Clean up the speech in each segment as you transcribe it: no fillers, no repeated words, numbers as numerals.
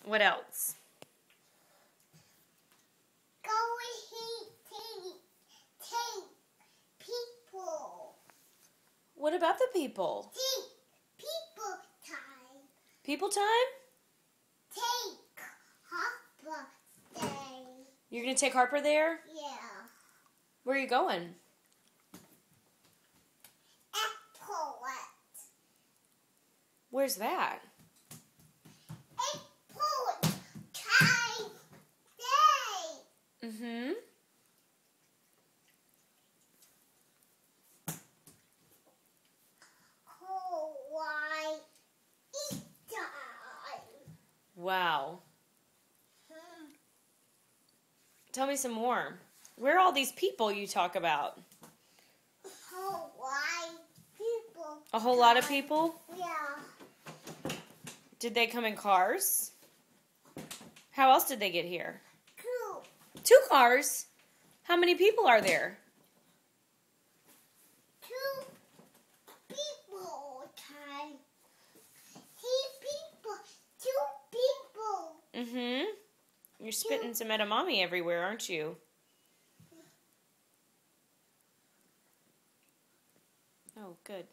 What else? Go take people. What about the people? Take people time. People time? Take Harper stay. You're going to take Harper there? Yeah. Where are you going? Airport. Where's that? Airport time day. Mm-hmm. Hawaii time. Wow. Tell me some more. Where are all these people you talk about? Hawaii people. A whole lot of people? Yeah. Did they come in cars? How else did they get here? Cool. 2 cars? How many people are there? 2 people time. 3 people. 2 people. Mm-hmm. You're spitting some edamame everywhere, aren't you? Oh, good.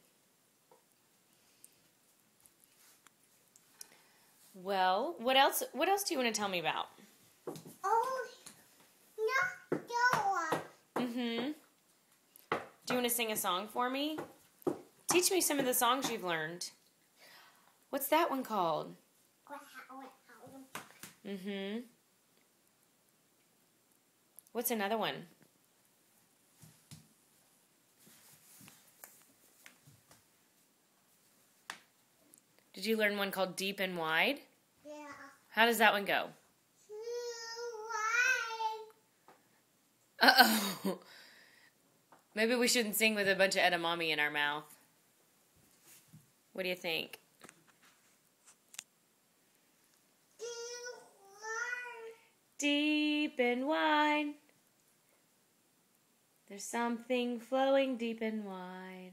Well, what else do you want to tell me about? Oh, no, door. Mm-hmm. Do you want to sing a song for me? Teach me some of the songs you've learned. What's that one called? Mm-hmm. What's another one? Did you learn one called Deep and Wide? Yeah. How does that one go? Wide. Uh-oh. Maybe we shouldn't sing with a bunch of edamame in our mouth. What do you think? Deep and wide. There's something flowing deep and wide.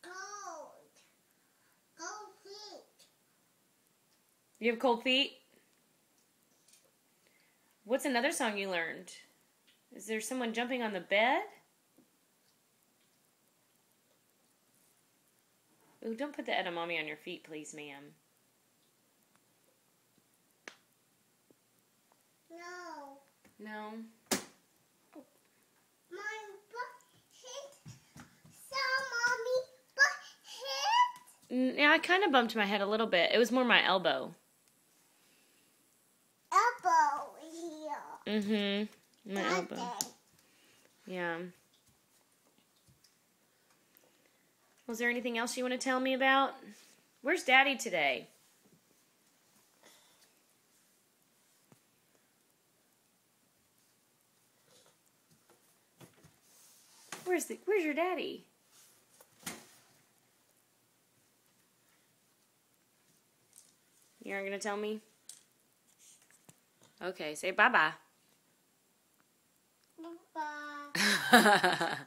Cold. Cold feet. You have cold feet? What's another song you learned? Is there someone jumping on the bed? Ooh, don't put the edamame on your feet, please, ma'am. No. No? My butt hit. So, Mommy, butt hit. Yeah, I kind of bumped my head a little bit. It was more my elbow. Elbow here. Mm-hmm. My elbow. Daddy. Yeah. Was there anything else you want to tell me about? Where's Daddy today? Where's your daddy? You aren't going to tell me? Okay, say bye-bye. Bye.